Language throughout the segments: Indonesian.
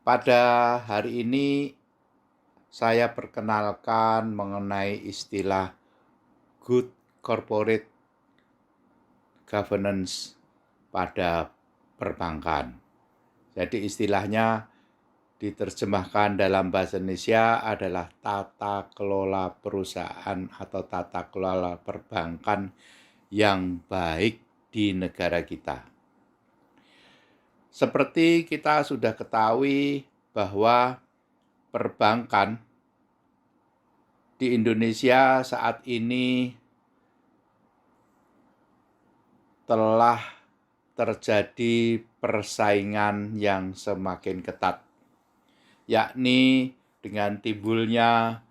Pada hari ini saya perkenalkan mengenai istilah good corporate governance pada perbankan. Jadi istilahnya diterjemahkan dalam bahasa Indonesia adalah tata kelola perusahaan atau tata kelola perbankan yang baik di negara kita. Seperti kita sudah ketahui bahwa perbankan di Indonesia saat ini telah terjadi persaingan yang semakin ketat, yakni dengan timbulnya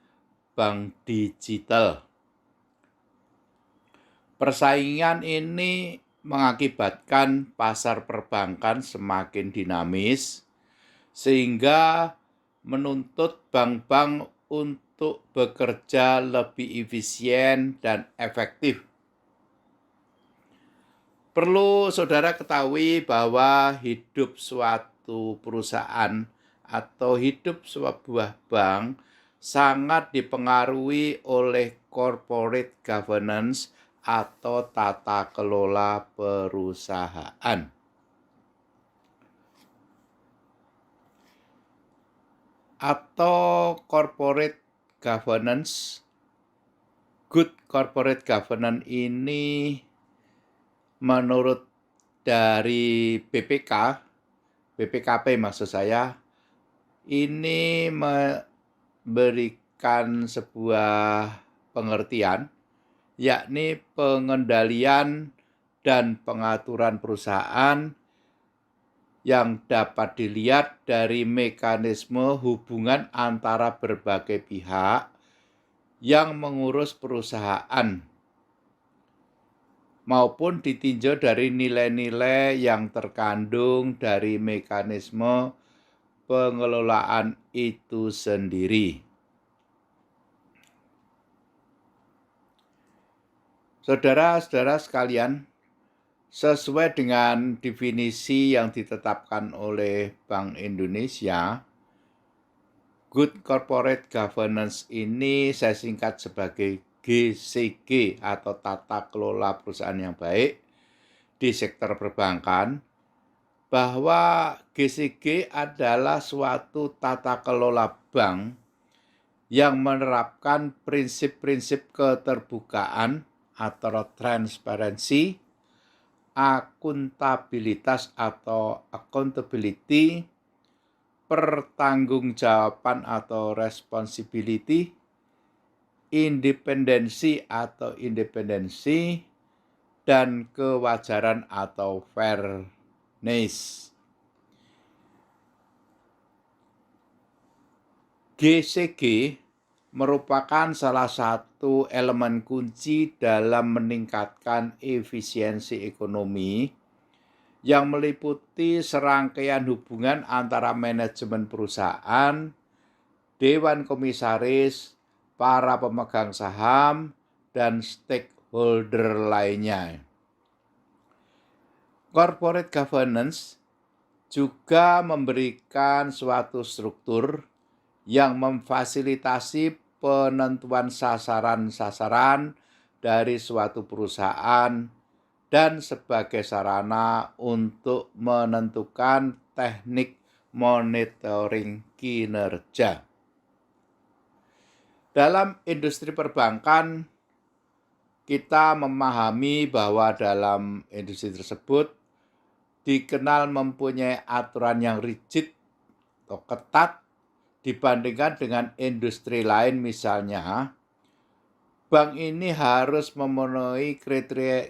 bank digital. Persaingan ini mengakibatkan pasar perbankan semakin dinamis, sehingga menuntut bank-bank untuk bekerja lebih efisien dan efektif. Perlu saudara ketahui bahwa hidup suatu perusahaan atau hidup sebuah bank sangat dipengaruhi oleh corporate governance atau tata kelola perusahaan. Atau corporate governance, good corporate governance ini menurut dari BPKP maksud saya, ini memberikan sebuah pengertian, yakni pengendalian dan pengaturan perusahaan yang dapat dilihat dari mekanisme hubungan antara berbagai pihak yang mengurus perusahaan, maupun ditinjau dari nilai-nilai yang terkandung dari mekanisme pengelolaan itu sendiri. Saudara-saudara sekalian, sesuai dengan definisi yang ditetapkan oleh Bank Indonesia, good corporate governance ini saya singkat sebagai GCG atau tata kelola perusahaan yang baik di sektor perbankan, bahwa GCG adalah suatu tata kelola bank yang menerapkan prinsip-prinsip keterbukaan atau transparansi, akuntabilitas atau accountability, pertanggungjawaban atau responsibility, independensi atau independensi, dan kewajaran atau fairness. GCG merupakan salah satu elemen kunci dalam meningkatkan efisiensi ekonomi yang meliputi serangkaian hubungan antara manajemen perusahaan, dewan komisaris, para pemegang saham, dan stakeholder lainnya. Corporate governance juga memberikan suatu struktur yang memfasilitasi penentuan sasaran-sasaran dari suatu perusahaan dan sebagai sarana untuk menentukan teknik monitoring kinerja. Dalam industri perbankan, kita memahami bahwa dalam industri tersebut dikenal mempunyai aturan yang rigid atau ketat dibandingkan dengan industri lain. Misalnya, bank ini harus memenuhi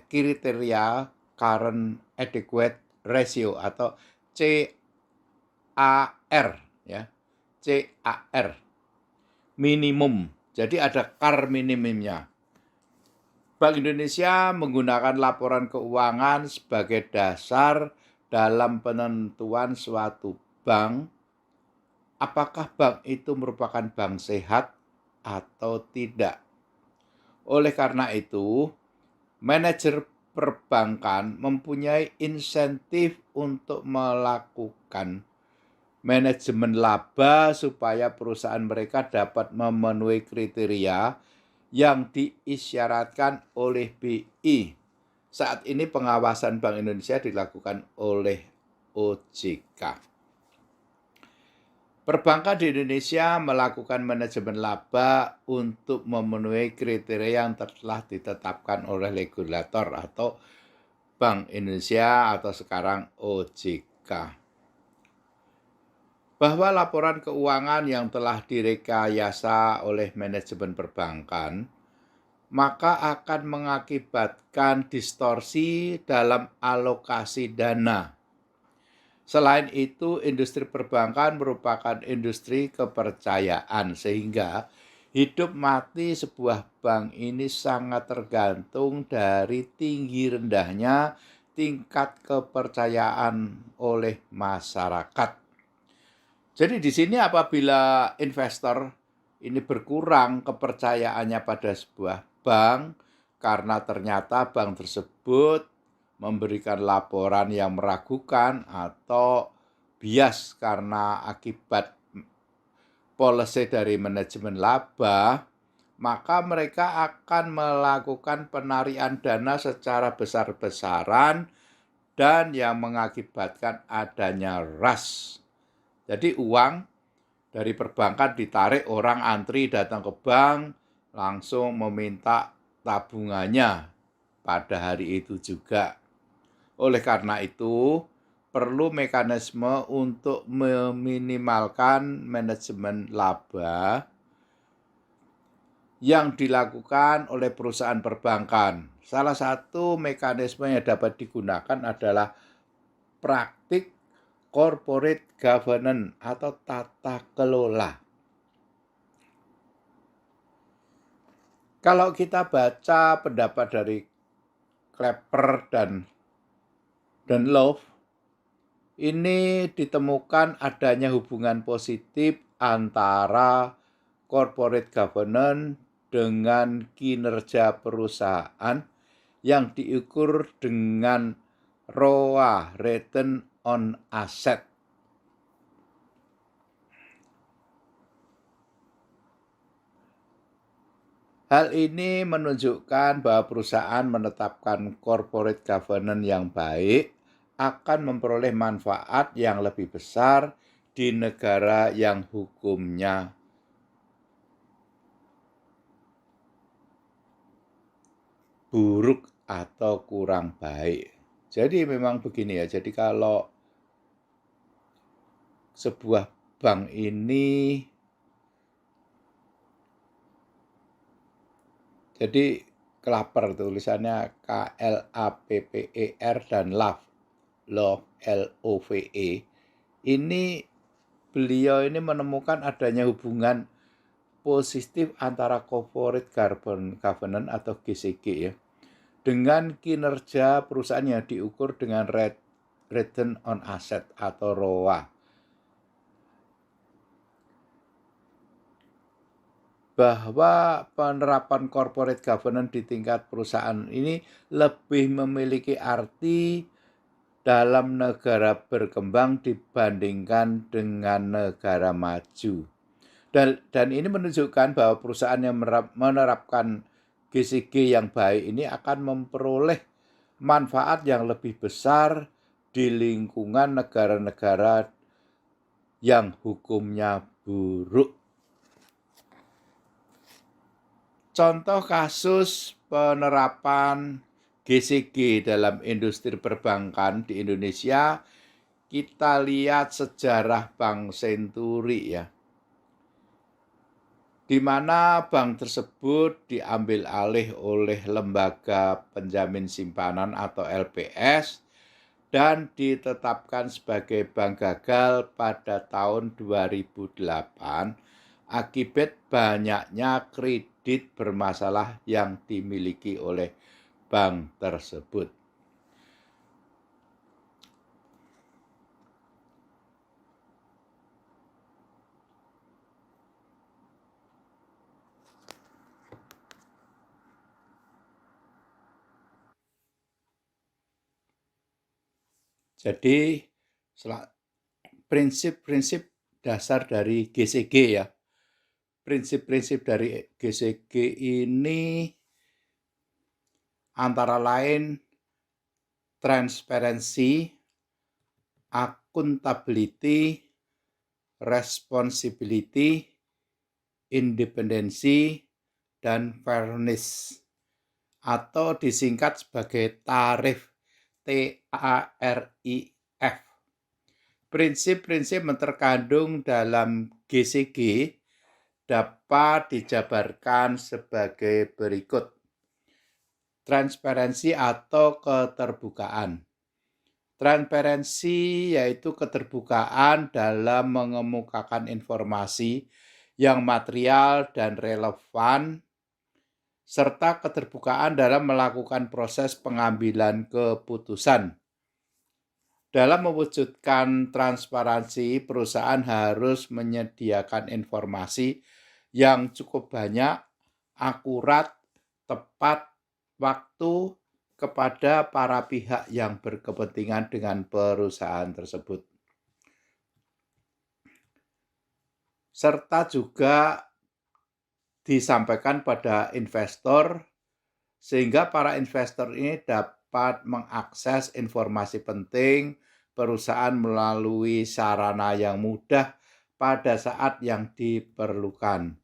kriteria current adequate ratio atau CAR, ya, CAR minimum. Jadi ada CAR minimumnya. Bank Indonesia menggunakan laporan keuangan sebagai dasar dalam penentuan suatu bank, apakah bank itu merupakan bank sehat atau tidak. Oleh karena itu, manajer perbankan mempunyai insentif untuk melakukan manajemen laba supaya perusahaan mereka dapat memenuhi kriteria yang diisyaratkan oleh BI. Saat ini pengawasan Bank Indonesia dilakukan oleh OJK. Perbankan di Indonesia melakukan manajemen laba untuk memenuhi kriteria yang telah ditetapkan oleh regulator atau Bank Indonesia atau sekarang OJK. Bahwa laporan keuangan yang telah direkayasa oleh manajemen perbankan maka akan mengakibatkan distorsi dalam alokasi dana. Selain itu, industri perbankan merupakan industri kepercayaan, sehingga hidup mati sebuah bank ini sangat tergantung dari tinggi rendahnya tingkat kepercayaan oleh masyarakat. Jadi di sini apabila investor ini berkurang kepercayaannya pada sebuah bank karena ternyata bank tersebut memberikan laporan yang meragukan atau bias karena akibat policy dari manajemen laba, maka mereka akan melakukan penarian dana secara besar-besaran dan yang mengakibatkan adanya rush. Jadi uang dari perbankan ditarik, orang antri datang ke bank, langsung meminta tabungannya pada hari itu juga. Oleh karena itu, perlu mekanisme untuk meminimalkan manajemen laba yang dilakukan oleh perusahaan perbankan. Salah satu mekanisme yang dapat digunakan adalah praktik corporate governance atau tata kelola. Kalau kita baca pendapat dari Clapper dan Love, ini ditemukan adanya hubungan positif antara corporate governance dengan kinerja perusahaan yang diukur dengan ROA, Return on Asset. Hal ini menunjukkan bahwa perusahaan menetapkan corporate governance yang baik akan memperoleh manfaat yang lebih besar di negara yang hukumnya buruk atau kurang baik. Jadi memang begini ya, jadi kalau sebuah bank ini, jadi Clapper tulisannya KLAPPER dan Love LOVE, ini beliau ini menemukan adanya hubungan positif antara corporate governance atau GCG ya, dengan kinerja perusahaan yang diukur dengan return on asset atau ROA. Bahwa penerapan corporate governance di tingkat perusahaan ini lebih memiliki arti dalam negara berkembang dibandingkan dengan negara maju. Dan ini menunjukkan bahwa perusahaan yang menerapkan GCG yang baik ini akan memperoleh manfaat yang lebih besar di lingkungan negara-negara yang hukumnya buruk. Contoh kasus penerapan GCG dalam industri perbankan di Indonesia, kita lihat sejarah Bank Senturi ya, di mana bank tersebut diambil alih oleh Lembaga Penjamin Simpanan atau LPS dan ditetapkan sebagai bank gagal pada tahun 2008 akibat banyaknya kredit bermasalah yang dimiliki oleh bank tersebut. Jadi prinsip-prinsip dasar dari GCG ya. Prinsip-prinsip dari GCG ini antara lain transparency, accountability, responsibility, independensi, dan fairness atau disingkat sebagai tarif, TARIF. Prinsip-prinsip yang terkandung dalam GCG dapat dijabarkan sebagai berikut. Transparansi atau keterbukaan. Transparansi yaitu keterbukaan dalam mengemukakan informasi yang material dan relevan, serta keterbukaan dalam melakukan proses pengambilan keputusan. Dalam mewujudkan transparansi, perusahaan harus menyediakan informasi yang cukup banyak, akurat, tepat, waktu kepada para pihak yang berkepentingan dengan perusahaan tersebut. Serta juga disampaikan pada investor sehingga para investor ini dapat mengakses informasi penting perusahaan melalui sarana yang mudah pada saat yang diperlukan.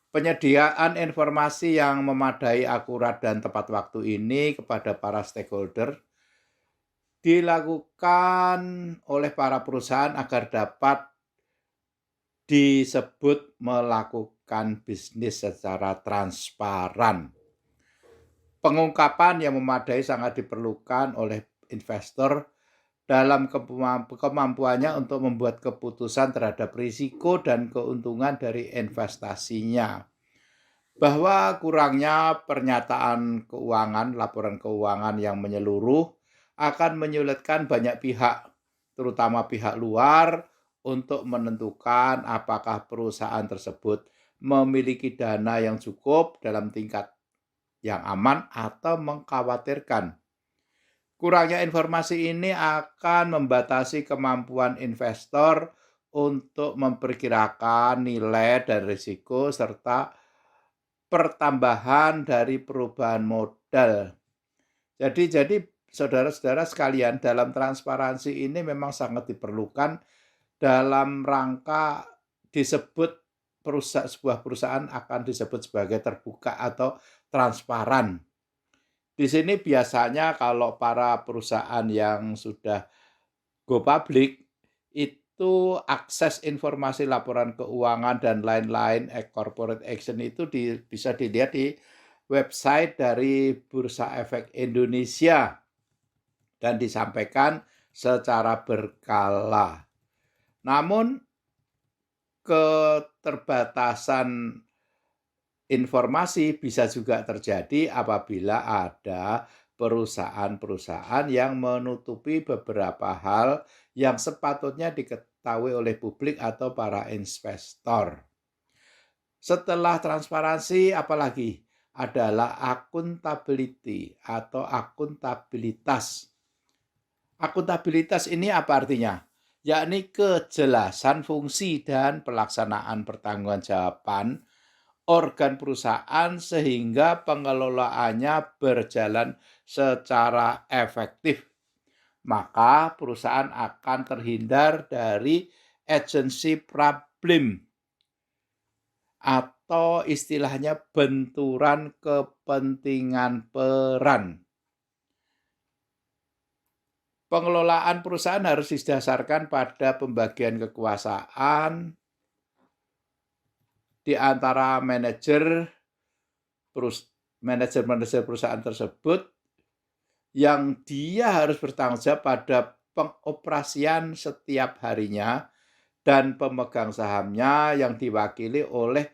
Penyediaan informasi yang memadai, akurat, dan tepat waktu ini kepada para stakeholder dilakukan oleh para perusahaan agar dapat disebut melakukan bisnis secara transparan. Pengungkapan yang memadai sangat diperlukan oleh investor dalam kemampuannya untuk membuat keputusan terhadap risiko dan keuntungan dari investasinya. Bahwa kurangnya pernyataan keuangan, laporan keuangan yang menyeluruh akan menyulitkan banyak pihak, terutama pihak luar, untuk menentukan apakah perusahaan tersebut memiliki dana yang cukup dalam tingkat yang aman atau mengkhawatirkan. Kurangnya informasi ini akan membatasi kemampuan investor untuk memperkirakan nilai dan risiko serta pertambahan dari perubahan modal. Jadi saudara-saudara sekalian, dalam transparansi ini memang sangat diperlukan dalam rangka disebut sebuah perusahaan akan disebut sebagai terbuka atau transparan. Di sini biasanya kalau para perusahaan yang sudah go public itu akses informasi laporan keuangan dan lain-lain corporate action itu bisa dilihat di website dari Bursa Efek Indonesia dan disampaikan secara berkala. Namun keterbatasan informasi bisa juga terjadi apabila ada perusahaan-perusahaan yang menutupi beberapa hal yang sepatutnya diketahui oleh publik atau para investor. Setelah transparansi, apalagi adalah accountability atau akuntabilitas. Akuntabilitas ini apa artinya? Yakni kejelasan fungsi dan pelaksanaan pertanggungjawaban organ perusahaan sehingga pengelolaannya berjalan secara efektif. Maka perusahaan akan terhindar dari agency problem atau istilahnya benturan kepentingan peran. Pengelolaan perusahaan harus didasarkan pada pembagian kekuasaan di antara manajer perusahaan tersebut yang dia harus bertanggung jawab pada pengoperasian setiap harinya dan pemegang sahamnya yang diwakili oleh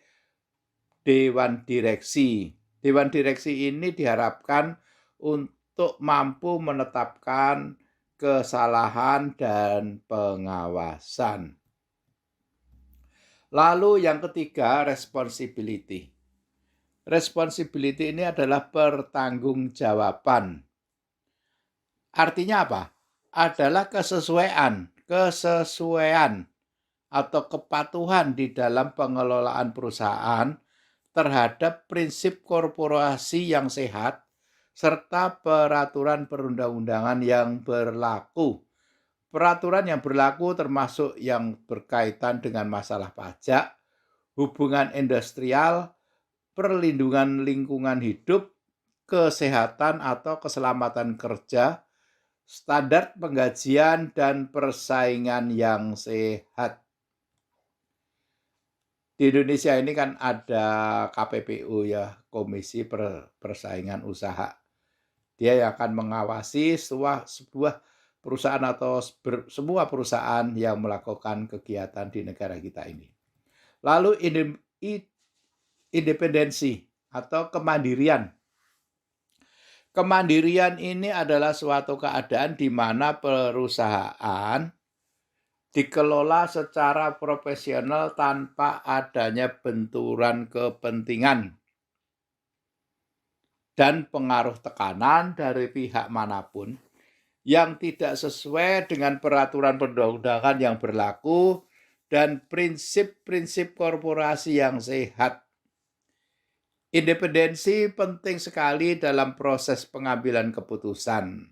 Dewan Direksi. Dewan Direksi ini diharapkan untuk mampu menetapkan kesalahan dan pengawasan. Lalu yang ketiga, responsibility. Responsibility ini adalah pertanggungjawaban. Artinya apa? Adalah kesesuaian kesesuaian atau kepatuhan di dalam pengelolaan perusahaan terhadap prinsip korporasi yang sehat serta peraturan perundang-undangan yang berlaku. Peraturan yang berlaku termasuk yang berkaitan dengan masalah pajak, hubungan industrial, perlindungan lingkungan hidup, kesehatan atau keselamatan kerja, standar penggajian, dan persaingan yang sehat. Di Indonesia ini kan ada KPPU ya, Komisi Persaingan Usaha. Dia yang akan mengawasi sebuah perusahaan atau semua perusahaan yang melakukan kegiatan di negara kita ini. Lalu independensi atau kemandirian. Kemandirian ini adalah suatu keadaan di mana perusahaan dikelola secara profesional tanpa adanya benturan kepentingan dan pengaruh tekanan dari pihak manapun yang tidak sesuai dengan peraturan perundang-undangan yang berlaku dan prinsip-prinsip korporasi yang sehat. Independensi penting sekali dalam proses pengambilan keputusan.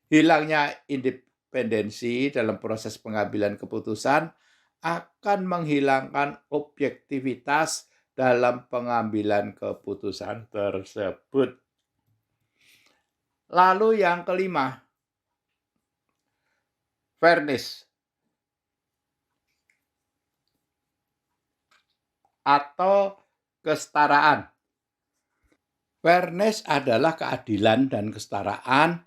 Hilangnya independensi dalam proses pengambilan keputusan akan menghilangkan objektivitas dalam pengambilan keputusan tersebut. Lalu yang kelima, fairness atau kesetaraan. Fairness adalah keadilan dan kesetaraan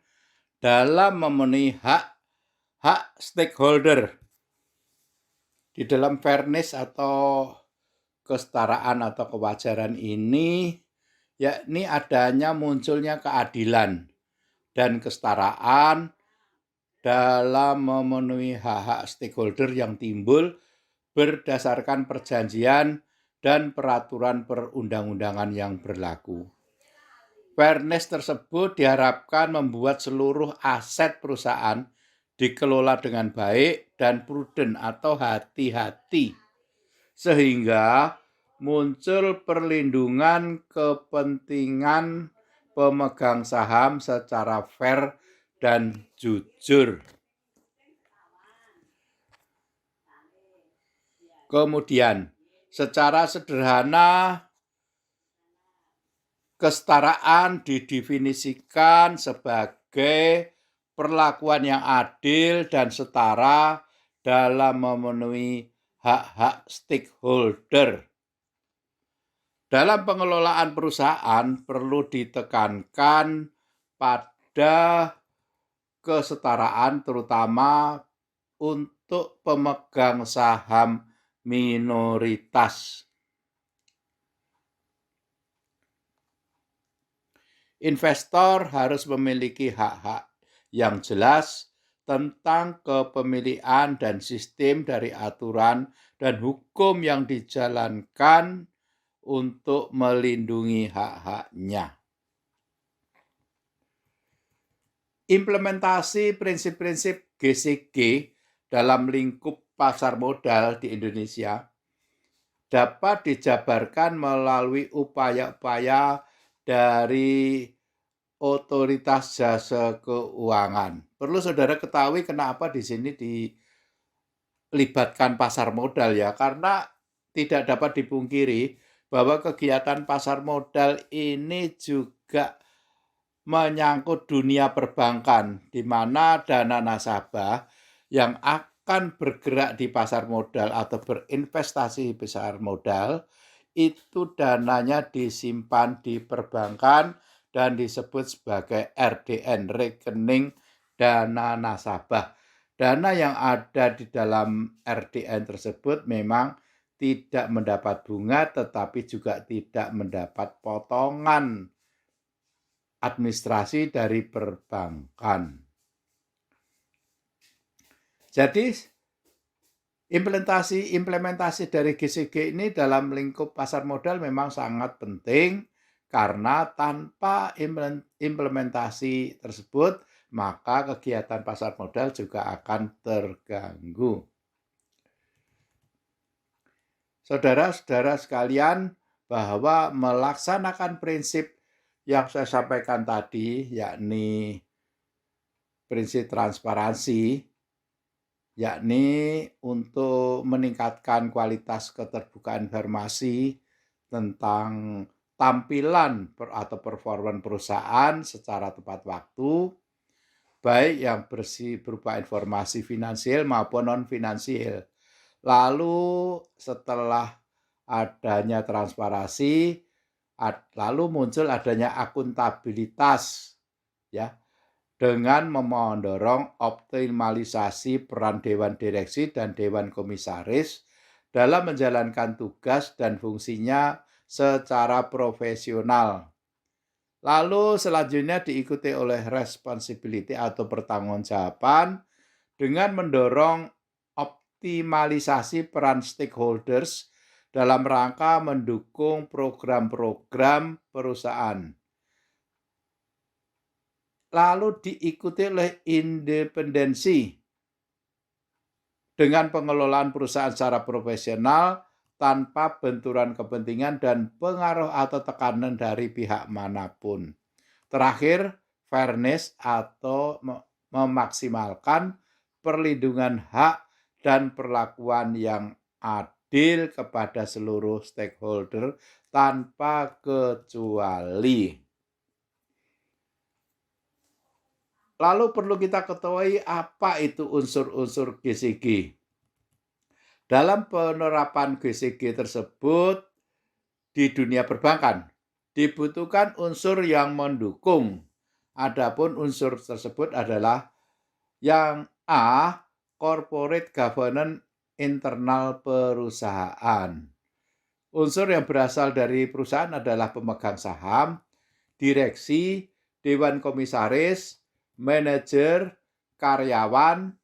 dalam memenuhi hak stakeholder. Di dalam fairness atau kesetaraan atau kewajaran ini, yakni adanya munculnya keadilan dan kesetaraan dalam memenuhi hak-hak stakeholder yang timbul berdasarkan perjanjian dan peraturan perundang-undangan yang berlaku. Fairness tersebut diharapkan membuat seluruh aset perusahaan dikelola dengan baik dan prudent atau hati-hati, sehingga muncul perlindungan kepentingan pemegang saham secara fair dan jujur. Kemudian, secara sederhana, kesetaraan didefinisikan sebagai perlakuan yang adil dan setara dalam memenuhi hak-hak stakeholder. Dalam pengelolaan perusahaan perlu ditekankan pada kesetaraan terutama untuk pemegang saham minoritas. Investor harus memiliki hak-hak yang jelas tentang kepemilikan dan sistem dari aturan dan hukum yang dijalankan untuk melindungi hak-haknya. Implementasi prinsip-prinsip GCG dalam lingkup pasar modal di Indonesia dapat dijabarkan melalui upaya-upaya dari otoritas jasa keuangan. Perlu saudara ketahui kenapa di sini dilibatkan pasar modal ya, karena tidak dapat dipungkiri bahwa kegiatan pasar modal ini juga menyangkut dunia perbankan, di mana dana nasabah yang akan bergerak di pasar modal atau berinvestasi di pasar modal, itu dananya disimpan di perbankan dan disebut sebagai RDN, rekening dana nasabah. Dana yang ada di dalam RDN tersebut memang tidak mendapat bunga, tetapi juga tidak mendapat potongan administrasi dari perbankan. Jadi implementasi dari GCG ini dalam lingkup pasar modal memang sangat penting, karena tanpa implementasi tersebut maka kegiatan pasar modal juga akan terganggu. Saudara-saudara sekalian, bahwa melaksanakan prinsip yang saya sampaikan tadi, yakni prinsip transparansi, yakni untuk meningkatkan kualitas keterbukaan informasi tentang tampilan atau performa perusahaan secara tepat waktu, baik yang berupa informasi finansial maupun non-finansial. Lalu setelah adanya transparansi, lalu muncul adanya akuntabilitas, ya, dengan mendorong optimalisasi peran Dewan Direksi dan Dewan Komisaris dalam menjalankan tugas dan fungsinya secara profesional. Lalu selanjutnya diikuti oleh responsibility atau pertanggungjawaban dengan mendorong optimalisasi peran stakeholders dalam rangka mendukung program-program perusahaan. Lalu diikuti oleh independensi dengan pengelolaan perusahaan secara profesional tanpa benturan kepentingan dan pengaruh atau tekanan dari pihak manapun. Terakhir, fairness atau memaksimalkan perlindungan hak dan perlakuan yang adil kepada seluruh stakeholder tanpa kecuali. Lalu perlu kita ketahui apa itu unsur-unsur GCG. Dalam penerapan GCG tersebut di dunia perbankan dibutuhkan unsur yang mendukung. Adapun unsur tersebut adalah yang A, corporate governance internal perusahaan. Unsur yang berasal dari perusahaan adalah pemegang saham, direksi, dewan komisaris, manajer, karyawan,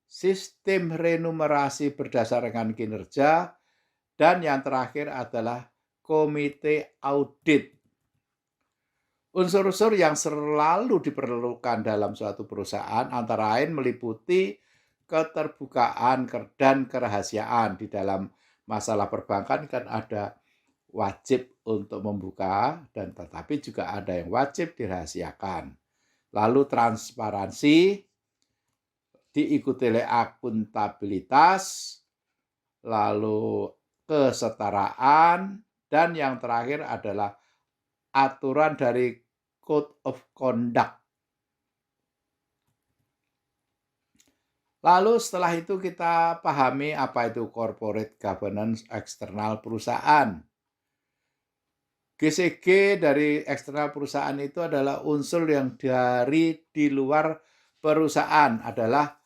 sistem remunerasi berdasarkan kinerja, dan yang terakhir adalah komite audit. Unsur-unsur yang selalu diperlukan dalam suatu perusahaan antara lain meliputi keterbukaan dan kerahasiaan. Di dalam masalah perbankan kan ada wajib untuk membuka dan tetapi juga ada yang wajib dirahasiakan. Lalu transparansi diikuti oleh akuntabilitas, lalu kesetaraan, dan yang terakhir adalah aturan dari Code of Conduct. Lalu setelah itu kita pahami apa itu corporate governance eksternal perusahaan. GCG dari eksternal perusahaan itu adalah unsur yang dari di luar perusahaan, adalah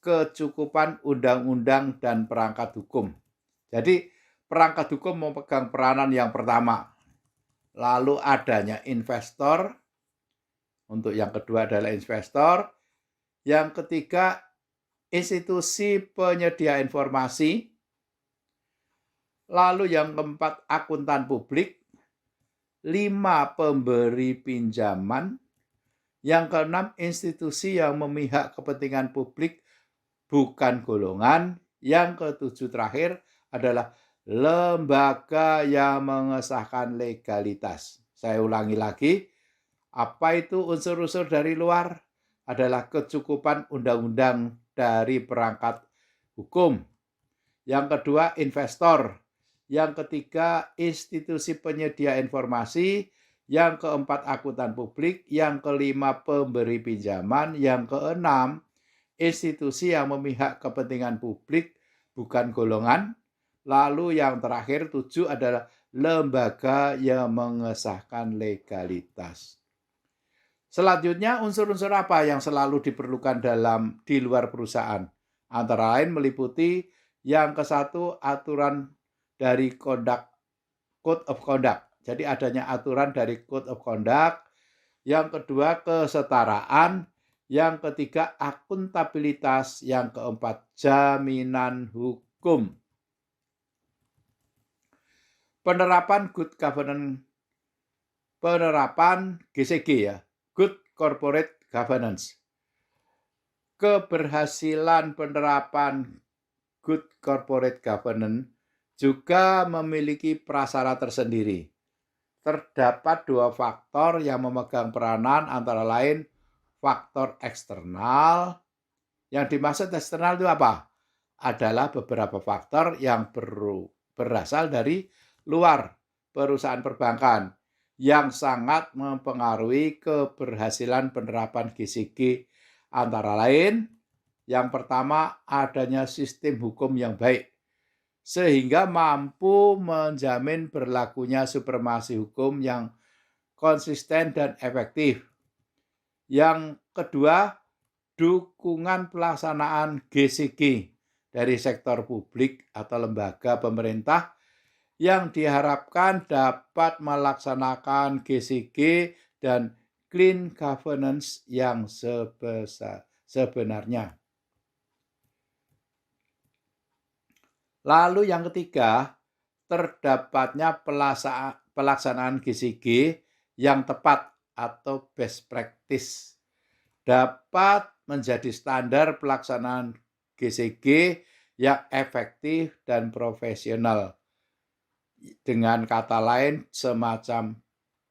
kecukupan undang-undang dan perangkat hukum. Jadi perangkat hukum memegang peranan yang pertama. Lalu adanya investor, untuk yang kedua adalah investor. Yang ketiga institusi penyedia informasi. Lalu yang keempat akuntan publik. 5 pemberi pinjaman. Yang keenam institusi yang memihak kepentingan publik bukan golongan. Yang ketujuh terakhir adalah lembaga yang mengesahkan legalitas. Saya ulangi lagi, apa itu unsur-unsur dari luar? Adalah kecukupan undang-undang dari perangkat hukum. Yang kedua investor. Yang ketiga institusi penyedia informasi. Yang keempat akuntan publik. Yang kelima pemberi pinjaman. Yang keenam institusi yang memihak kepentingan publik bukan golongan. Lalu yang terakhir 7 adalah lembaga yang mengesahkan legalitas. Selanjutnya unsur-unsur apa yang selalu diperlukan di luar perusahaan? Antara lain meliputi yang ke-1 aturan dari Code of Conduct. Jadi adanya aturan dari Code of Conduct. Yang kedua kesetaraan. Yang ketiga akuntabilitas. Yang keempat jaminan hukum. Penerapan good governance, penerapan GCG ya, good corporate governance. Keberhasilan penerapan good corporate governance juga memiliki prasyarat tersendiri. Terdapat dua faktor yang memegang peranan, antara lain faktor eksternal. Yang dimaksud eksternal itu apa? Adalah beberapa faktor yang berasal dari luar perusahaan perbankan yang sangat mempengaruhi keberhasilan penerapan GCG, antara lain yang pertama adanya sistem hukum yang baik sehingga mampu menjamin berlakunya supremasi hukum yang konsisten dan efektif. Yang kedua, dukungan pelaksanaan GCG dari sektor publik atau lembaga pemerintah yang diharapkan dapat melaksanakan GCG dan clean governance yang sebenarnya. Lalu yang ketiga, terdapatnya pelaksanaan GCG yang tepat atau best practice dapat menjadi standar pelaksanaan GCG yang efektif dan profesional. Dengan kata lain, semacam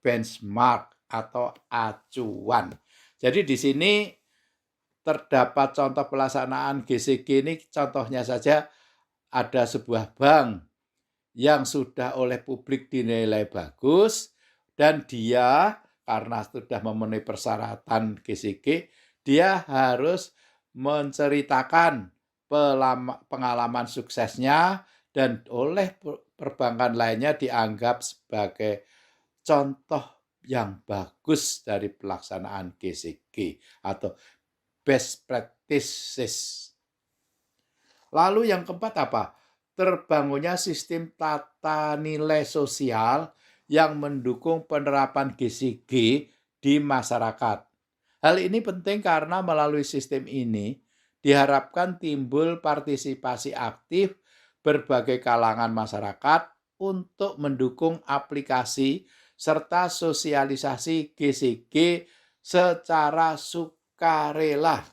benchmark atau acuan. Jadi di sini terdapat contoh pelaksanaan GCG ini, contohnya saja ada sebuah bank yang sudah oleh publik dinilai bagus dan dia karena sudah memenuhi persyaratan GCG, dia harus menceritakan pengalaman suksesnya dan oleh perbankan lainnya dianggap sebagai contoh yang bagus dari pelaksanaan GCG atau best practices. Lalu yang keempat apa? Terbangunnya sistem tata nilai sosial yang mendukung penerapan GCG di masyarakat. Hal ini penting karena melalui sistem ini diharapkan timbul partisipasi aktif berbagai kalangan masyarakat untuk mendukung aplikasi serta sosialisasi GCG secara sukarela.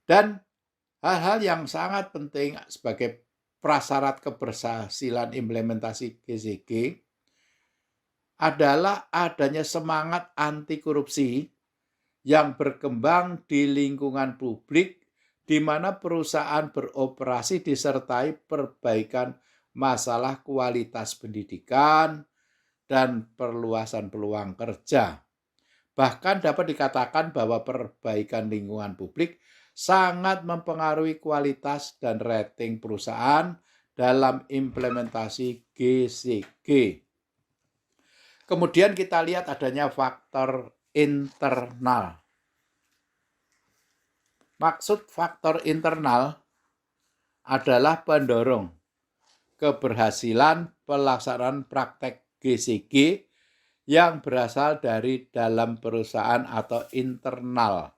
Dan hal-hal yang sangat penting sebagai prasyarat keberhasilan implementasi GCG adalah adanya semangat anti korupsi yang berkembang di lingkungan publik, di mana perusahaan beroperasi disertai perbaikan masalah kualitas pendidikan dan perluasan peluang kerja. Bahkan dapat dikatakan bahwa perbaikan lingkungan publik sangat mempengaruhi kualitas dan rating perusahaan dalam implementasi GCG. Kemudian kita lihat adanya faktor internal. Maksud faktor internal adalah pendorong keberhasilan pelaksanaan praktek GCG yang berasal dari dalam perusahaan atau internal.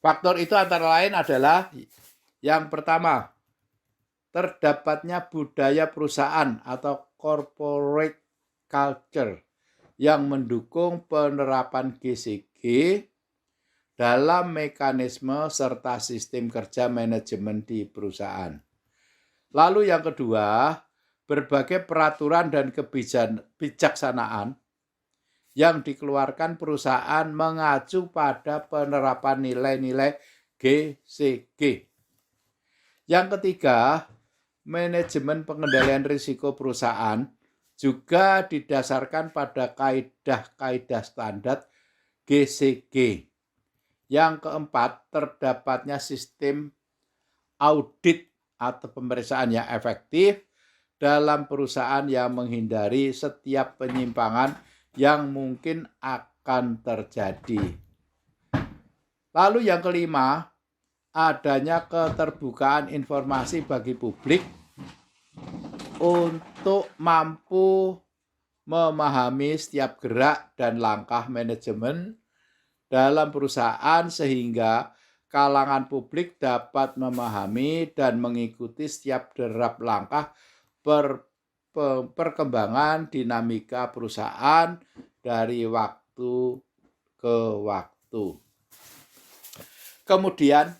Faktor itu antara lain adalah yang pertama, terdapatnya budaya perusahaan atau corporate culture yang mendukung penerapan GCG dalam mekanisme serta sistem kerja manajemen di perusahaan. Lalu yang kedua, berbagai peraturan dan kebijaksanaan yang dikeluarkan perusahaan mengacu pada penerapan nilai-nilai GCG. Yang ketiga, manajemen pengendalian risiko perusahaan juga didasarkan pada kaidah-kaidah standar GCG. Yang keempat, terdapatnya sistem audit atau pemeriksaan yang efektif dalam perusahaan yang menghindari setiap penyimpangan yang mungkin akan terjadi. Lalu yang kelima, adanya keterbukaan informasi bagi publik untuk mampu memahami setiap gerak dan langkah manajemen dalam perusahaan sehingga kalangan publik dapat memahami dan mengikuti setiap derap langkah perkembangan dinamika perusahaan dari waktu ke waktu. Kemudian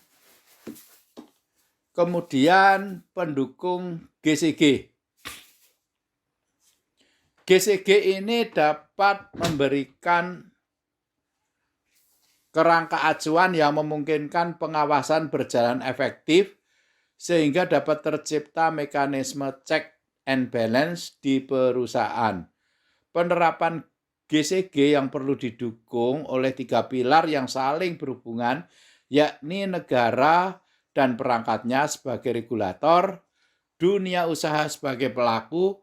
pendukung GCG. GCG ini dapat memberikan kerangka acuan yang memungkinkan pengawasan berjalan efektif sehingga dapat tercipta mekanisme check and balance di perusahaan. Penerapan GCG yang perlu didukung oleh 3 pilar yang saling berhubungan, yakni negara dan perangkatnya sebagai regulator, dunia usaha sebagai pelaku,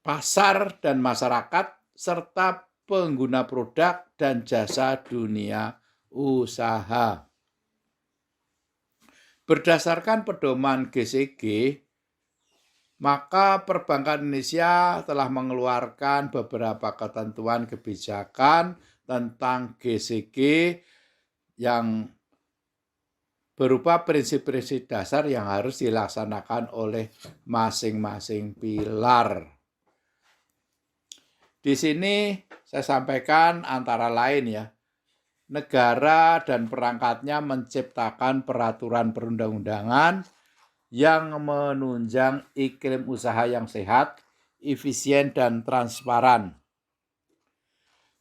pasar dan masyarakat, serta pengguna produk dan jasa dunia usaha. Berdasarkan pedoman GCG, maka perbankan Indonesia telah mengeluarkan beberapa ketentuan kebijakan tentang GCG yang berupa prinsip-prinsip dasar yang harus dilaksanakan oleh masing-masing pilar. Di sini saya sampaikan antara lain ya, negara dan perangkatnya menciptakan peraturan perundang-undangan yang menunjang iklim usaha yang sehat, efisien, dan transparan.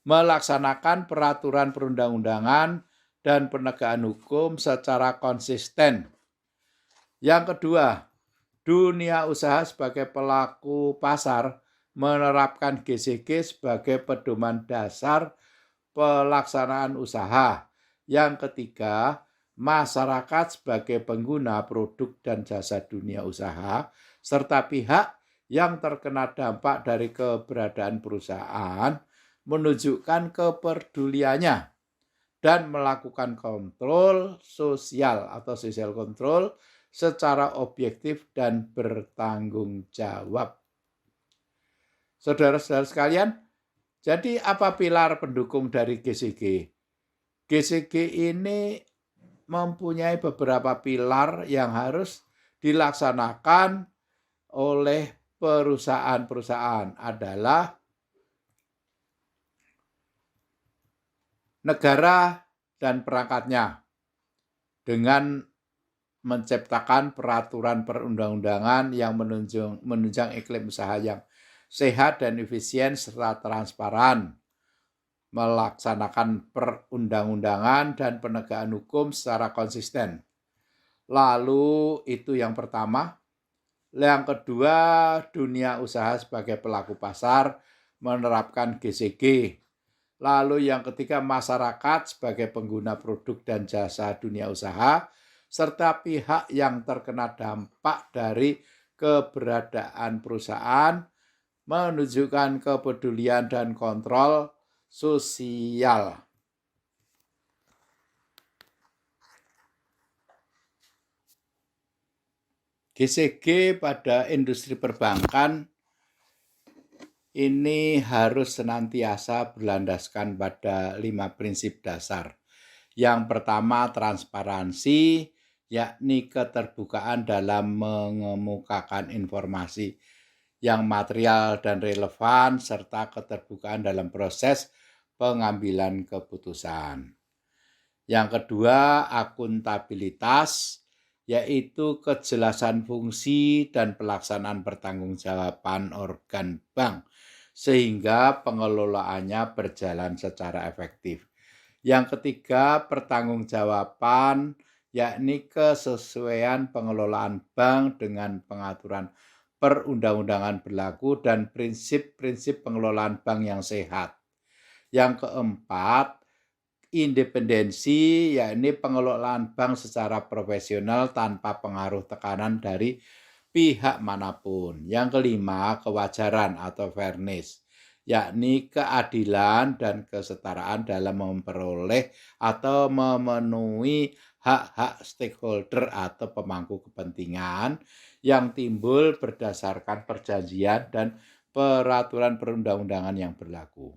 Melaksanakan peraturan perundang-undangan dan penegakan hukum secara konsisten. Yang kedua, dunia usaha sebagai pelaku pasar menerapkan GCG sebagai pedoman dasar pelaksanaan usaha. Yang ketiga, masyarakat sebagai pengguna produk dan jasa dunia usaha, serta pihak yang terkena dampak dari keberadaan perusahaan menunjukkan kepeduliannya dan melakukan kontrol sosial atau social control secara objektif dan bertanggung jawab. Saudara-saudara sekalian, jadi apa pilar pendukung dari GCG? GCG ini mempunyai beberapa pilar yang harus dilaksanakan oleh perusahaan-perusahaan adalah negara dan perangkatnya dengan menciptakan peraturan perundang-undangan yang menunjang iklim usaha yang sehat dan efisien serta transparan, melaksanakan perundang-undangan dan penegakan hukum secara konsisten. Lalu itu yang pertama. Yang kedua, dunia usaha sebagai pelaku pasar menerapkan GCG. Lalu yang ketiga, masyarakat sebagai pengguna produk dan jasa dunia usaha, serta pihak yang terkena dampak dari keberadaan perusahaan menunjukkan kepedulian dan kontrol sosial. GCG pada industri perbankan ini harus senantiasa berlandaskan pada 5 prinsip dasar. Yang pertama, transparansi, yakni keterbukaan dalam mengemukakan informasi yang material dan relevan, serta keterbukaan dalam proses pengambilan keputusan. Yang kedua, akuntabilitas, yaitu kejelasan fungsi dan pelaksanaan pertanggungjawaban organ bank, sehingga pengelolaannya berjalan secara efektif. Yang ketiga, pertanggungjawaban, yakni kesesuaian pengelolaan bank dengan pengaturan perundang-undangan berlaku dan prinsip-prinsip pengelolaan bank yang sehat. Yang keempat, independensi, yakni pengelolaan bank secara profesional tanpa pengaruh tekanan dari pihak manapun. Yang kelima, kewajaran atau fairness, yakni keadilan dan kesetaraan dalam memperoleh atau memenuhi hak-hak stakeholder atau pemangku kepentingan yang timbul berdasarkan perjanjian dan peraturan perundang-undangan yang berlaku.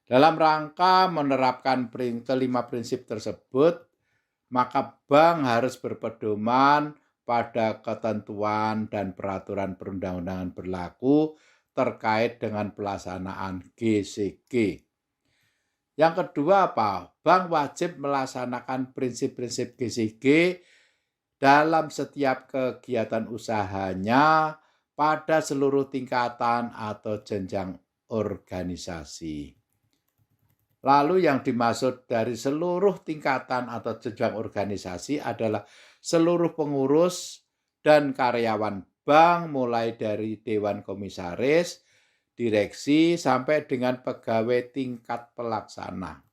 Dalam rangka menerapkan kelima prinsip tersebut, maka bank harus berpedoman pada ketentuan dan peraturan perundang-undangan berlaku terkait dengan pelaksanaan GCG. Yang kedua apa? Bank wajib melaksanakan prinsip-prinsip GCG dalam setiap kegiatan usahanya pada seluruh tingkatan atau jenjang organisasi. Lalu yang dimaksud dari seluruh tingkatan atau jenjang organisasi adalah seluruh pengurus dan karyawan bank mulai dari Dewan Komisaris, direksi, sampai dengan pegawai tingkat pelaksana.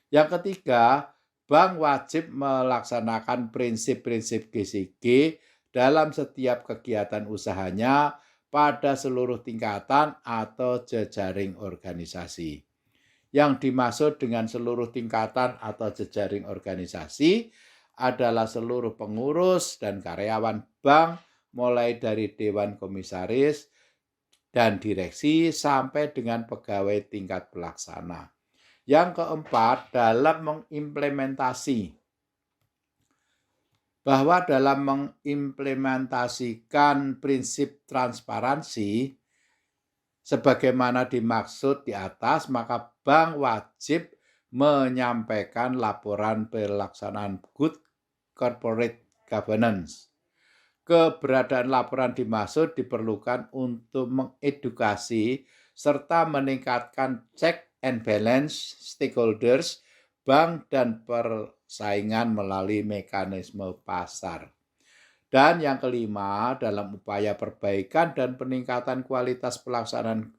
Yang ketiga, bank wajib melaksanakan prinsip-prinsip GCG dalam setiap kegiatan usahanya pada seluruh tingkatan atau jejaring organisasi. Yang dimaksud dengan seluruh tingkatan atau jejaring organisasi adalah seluruh pengurus dan karyawan bank mulai dari Dewan Komisaris dan direksi sampai dengan pegawai tingkat pelaksana. Yang keempat, dalam mengimplementasi. Bahwa dalam mengimplementasikan prinsip transparansi sebagaimana dimaksud di atas, maka bank wajib menyampaikan laporan pelaksanaan good corporate governance. Keberadaan laporan dimaksud diperlukan untuk mengedukasi serta meningkatkan check and balance stakeholders bank dan persaingan melalui mekanisme pasar. Dan yang kelima, dalam upaya perbaikan dan peningkatan kualitas pelaksanaan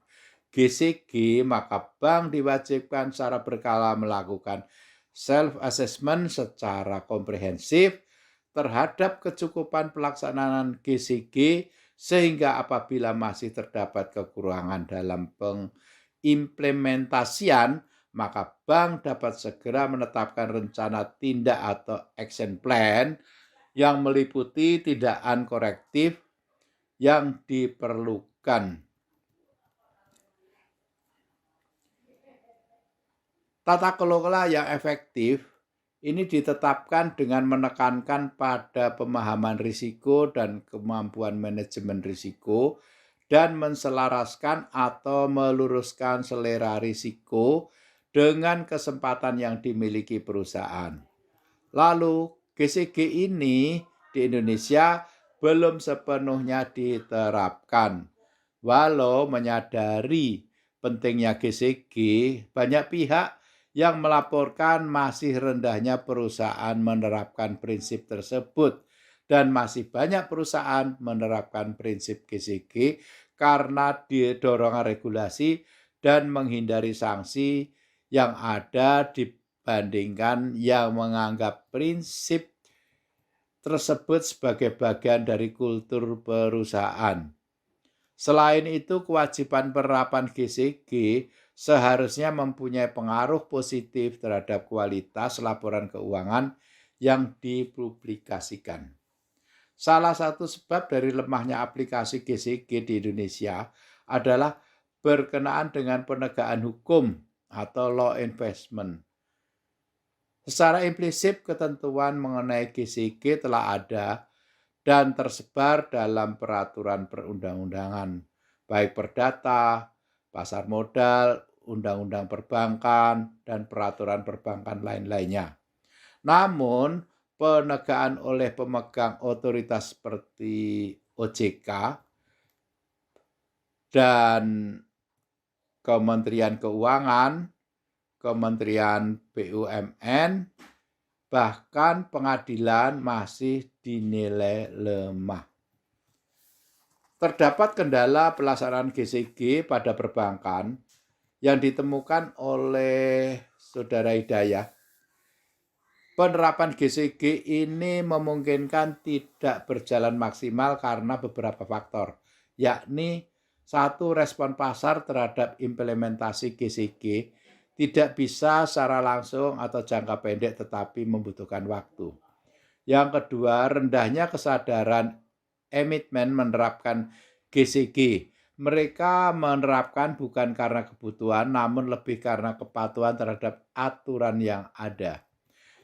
GCG, maka bank diwajibkan secara berkala melakukan self-assessment secara komprehensif terhadap kecukupan pelaksanaan GCG sehingga apabila masih terdapat kekurangan dalam pengimplementasian, maka bank dapat segera menetapkan rencana tindak atau action plan yang meliputi tindakan korektif yang diperlukan. Tata kelola yang efektif ini ditetapkan dengan menekankan pada pemahaman risiko dan kemampuan manajemen risiko dan menselaraskan atau meluruskan selera risiko dengan kesempatan yang dimiliki perusahaan. Lalu GCG ini di Indonesia belum sepenuhnya diterapkan. Walau menyadari pentingnya GCG, banyak pihak yang melaporkan masih rendahnya perusahaan menerapkan prinsip tersebut dan masih banyak perusahaan menerapkan prinsip GCG karena dorongan regulasi dan menghindari sanksi yang ada dibandingkan yang menganggap prinsip tersebut sebagai bagian dari kultur perusahaan. Selain itu, kewajiban penerapan GCG seharusnya mempunyai pengaruh positif terhadap kualitas laporan keuangan yang dipublikasikan. Salah satu sebab dari lemahnya aplikasi GCG di Indonesia adalah berkenaan dengan penegakan hukum atau law enforcement. Secara implisit, ketentuan mengenai GCG telah ada dan tersebar dalam peraturan perundang-undangan, baik perdata, pasar modal, undang-undang perbankan, dan peraturan perbankan lain-lainnya. Namun, penegakan oleh pemegang otoritas seperti OJK dan Kementerian Keuangan, Kementerian BUMN, bahkan pengadilan masih dinilai lemah. Terdapat kendala pelaksanaan GCG pada perbankan yang ditemukan oleh Saudara Hidayah. Penerapan GCG ini memungkinkan tidak berjalan maksimal karena beberapa faktor, yakni satu, respon pasar terhadap implementasi GCG tidak bisa secara langsung atau jangka pendek tetapi membutuhkan waktu. Yang kedua, rendahnya kesadaran emiten menerapkan GCG. Mereka menerapkan bukan karena kebutuhan namun lebih karena kepatuhan terhadap aturan yang ada.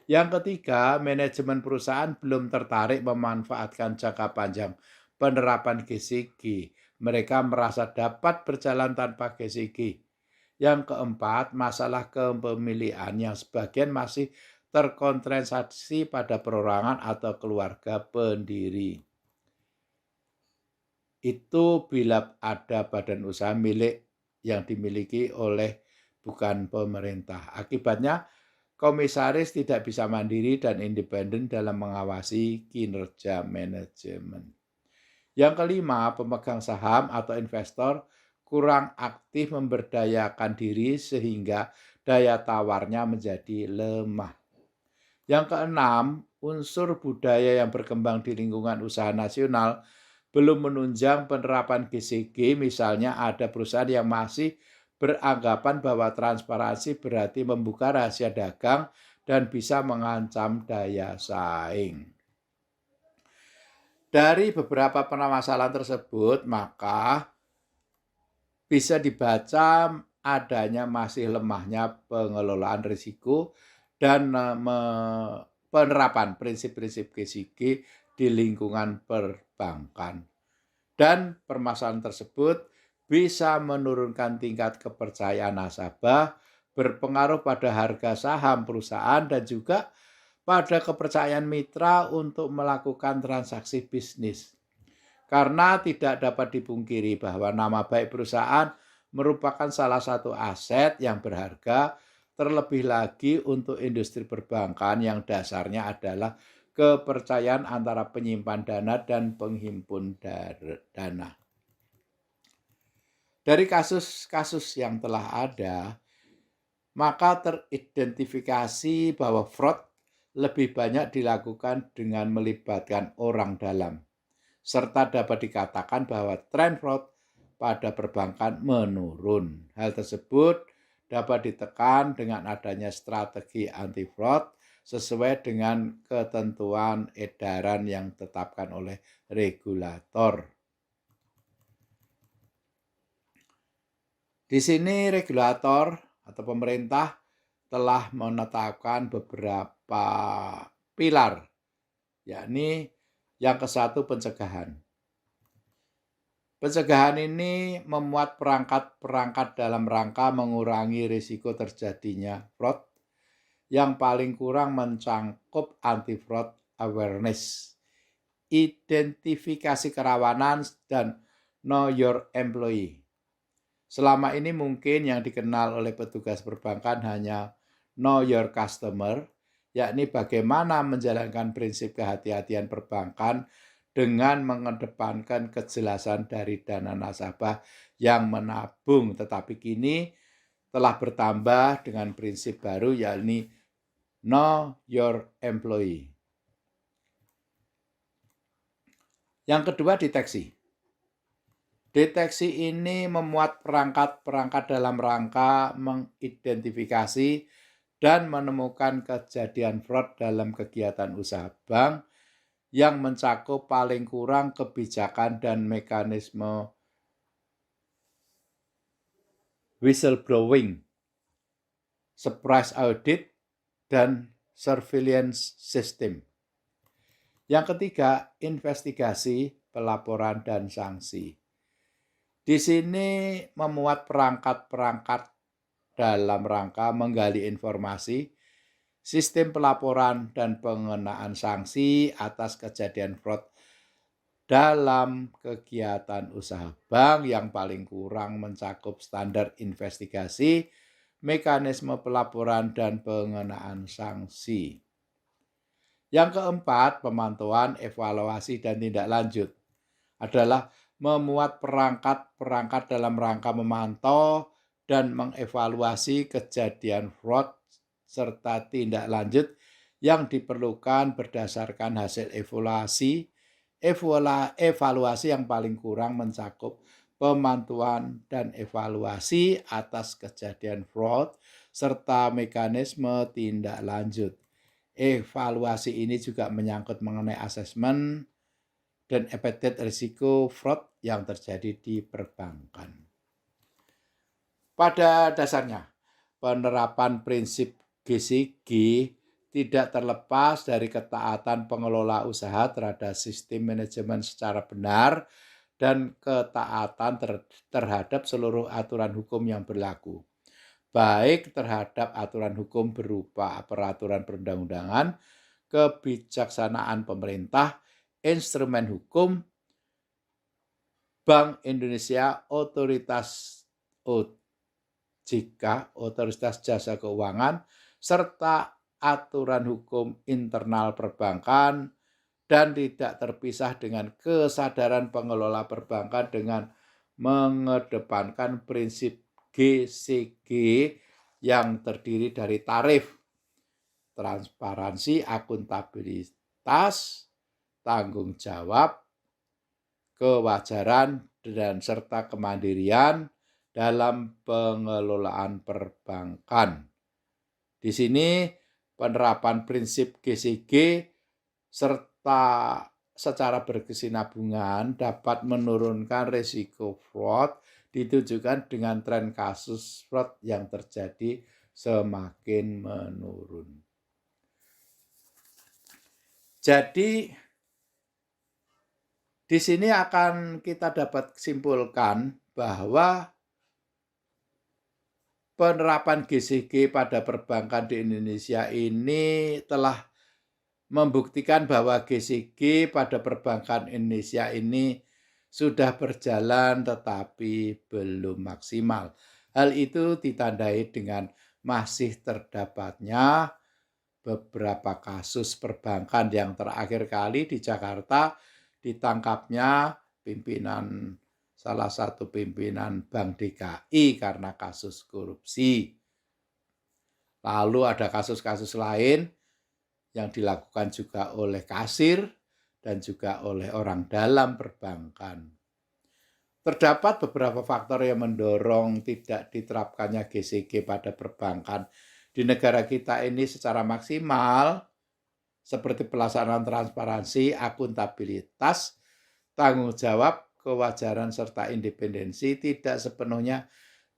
Yang ketiga, manajemen perusahaan belum tertarik memanfaatkan jangka panjang penerapan GCG. Mereka merasa dapat berjalan tanpa GCG. Yang keempat, masalah kepemilikan yang sebagian masih terkonsentrasi pada perorangan atau keluarga pendiri. Itu bila ada badan usaha milik yang dimiliki oleh bukan pemerintah. Akibatnya, komisaris tidak bisa mandiri dan independen dalam mengawasi kinerja manajemen. Yang kelima, pemegang saham atau investor kurang aktif memberdayakan diri sehingga daya tawarnya menjadi lemah. Yang keenam, unsur budaya yang berkembang di lingkungan usaha nasional belum menunjang penerapan GCG, misalnya ada perusahaan yang masih beranggapan bahwa transparansi berarti membuka rahasia dagang dan bisa mengancam daya saing. Dari beberapa permasalahan tersebut, maka bisa dibaca adanya masih lemahnya pengelolaan risiko dan penerapan prinsip-prinsip GCG di lingkungan perbankan. Dan permasalahan tersebut bisa menurunkan tingkat kepercayaan nasabah, berpengaruh pada harga saham perusahaan dan juga pada kepercayaan mitra untuk melakukan transaksi bisnis. Karena tidak dapat dipungkiri bahwa nama baik perusahaan merupakan salah satu aset yang berharga, terlebih lagi untuk industri perbankan yang dasarnya adalah kepercayaan antara penyimpan dana dan penghimpun dana. Dari kasus-kasus yang telah ada, maka teridentifikasi bahwa fraud lebih banyak dilakukan dengan melibatkan orang dalam, serta dapat dikatakan bahwa tren fraud pada perbankan menurun. Hal tersebut dapat ditekan dengan adanya strategi anti fraud sesuai dengan ketentuan edaran yang ditetapkan oleh regulator. Di sini regulator atau pemerintah telah menetapkan beberapa pilar, yakni yang ke-1 pencegahan. Pencegahan ini memuat perangkat-perangkat dalam rangka mengurangi risiko terjadinya fraud, yang paling kurang mencangkup anti-fraud awareness, identifikasi kerawanan, dan know your employee. Selama ini mungkin yang dikenal oleh petugas perbankan hanya know your customer, yakni bagaimana menjalankan prinsip kehati-hatian perbankan dengan mengedepankan kejelasan dari dana nasabah yang menabung. Tetapi kini telah bertambah dengan prinsip baru, yakni know your employee. Yang kedua, deteksi. Deteksi ini memuat perangkat-perangkat dalam rangka mengidentifikasi dan menemukan kejadian fraud dalam kegiatan usaha bank yang mencakup paling kurang kebijakan dan mekanisme whistleblowing, surprise audit, dan surveillance system. Yang ketiga, investigasi, pelaporan, dan sanksi. Di sini memuat perangkat-perangkat dalam rangka menggali informasi, sistem pelaporan, dan pengenaan sanksi atas kejadian fraud dalam kegiatan usaha bank yang paling kurang mencakup standar investigasi, mekanisme pelaporan, dan pengenaan sanksi. Yang keempat, pemantauan, evaluasi, dan tindak lanjut adalah memuat perangkat-perangkat dalam rangka memantau dan mengevaluasi kejadian fraud serta tindak lanjut yang diperlukan berdasarkan hasil evaluasi yang paling kurang mencakup pemantauan dan evaluasi atas kejadian fraud serta mekanisme tindak lanjut. Evaluasi ini juga menyangkut mengenai asesmen dan evaluasi risiko fraud yang terjadi di perbankan. Pada dasarnya, penerapan prinsip GCG tidak terlepas dari ketaatan pengelola usaha terhadap sistem manajemen secara benar dan ketaatan terhadap seluruh aturan hukum yang berlaku. baik terhadap aturan hukum berupa peraturan perundang-undangan, kebijaksanaan pemerintah, instrumen hukum, Bank Indonesia, otoritas OJK, Otoritas Jasa Keuangan, serta aturan hukum internal perbankan, dan tidak terpisah dengan kesadaran pengelola perbankan dengan mengedepankan prinsip GCG yang terdiri dari tarif, transparansi, akuntabilitas, tanggung jawab, kewajaran, dan serta kemandirian dalam pengelolaan perbankan. Di sini penerapan prinsip GCG serta secara berkesinambungan dapat menurunkan risiko fraud ditunjukkan dengan tren kasus fraud yang terjadi semakin menurun. Jadi di sini akan kita dapat simpulkan bahwa penerapan GCG pada perbankan di Indonesia ini telah membuktikan bahwa GCG pada perbankan Indonesia ini sudah berjalan tetapi belum maksimal. Hal itu ditandai dengan masih terdapatnya beberapa kasus perbankan yang terakhir kali di Jakarta ditangkapnya salah satu pimpinan Bank DKI karena kasus korupsi. Lalu ada kasus-kasus lain yang dilakukan juga oleh kasir dan juga oleh orang dalam perbankan. Terdapat beberapa faktor yang mendorong tidak diterapkannya GCG pada perbankan di negara kita ini secara maksimal, seperti pelaksanaan transparansi, akuntabilitas, tanggung jawab, kewajaran, serta independensi tidak sepenuhnya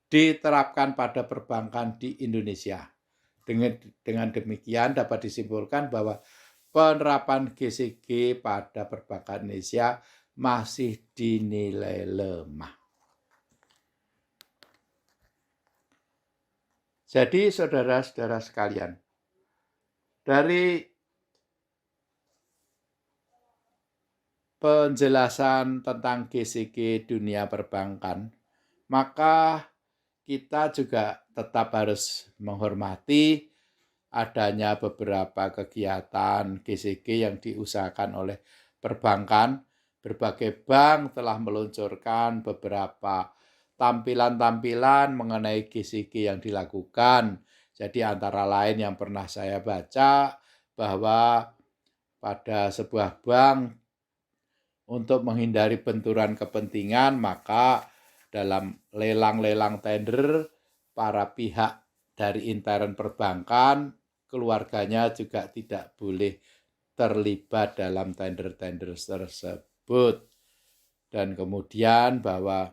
diterapkan pada perbankan di Indonesia. Dengan demikian dapat disimpulkan bahwa penerapan GCG pada perbankan Indonesia masih dinilai lemah. Jadi saudara-saudara sekalian, dari penjelasan tentang GCG dunia perbankan, maka kita juga tetap harus menghormati adanya beberapa kegiatan GCG yang diusahakan oleh perbankan. Berbagai bank telah meluncurkan beberapa tampilan-tampilan mengenai GCG yang dilakukan. Jadi antara lain yang pernah saya baca bahwa pada sebuah bank untuk menghindari benturan kepentingan, maka dalam lelang-lelang tender, para pihak dari intern perbankan, keluarganya juga tidak boleh terlibat dalam tender-tender tersebut. Dan kemudian bahwa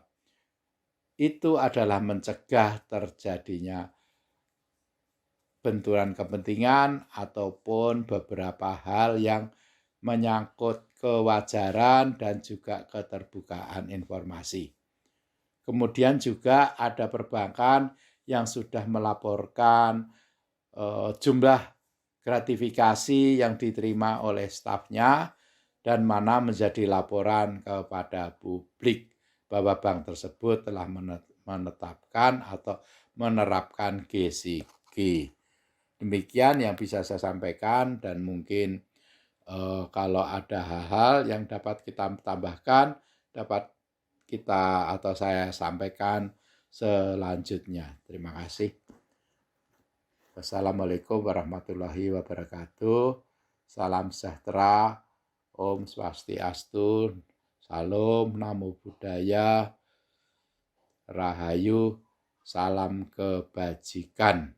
itu adalah mencegah terjadinya benturan kepentingan ataupun beberapa hal yang menyangkut kewajaran dan juga keterbukaan informasi. Kemudian juga ada perbankan yang sudah melaporkan jumlah gratifikasi yang diterima oleh stafnya dan mana menjadi laporan kepada publik bahwa bank tersebut telah menetapkan atau menerapkan GCG. Demikian yang bisa saya sampaikan, dan mungkin kalau ada hal-hal yang dapat kita tambahkan, dapat kita atau saya sampaikan selanjutnya. Terima kasih. Wassalamualaikum warahmatullahi wabarakatuh. Salam sejahtera. Om Swastiastu. Salam Namo Buddhaya. Rahayu. Salam kebajikan.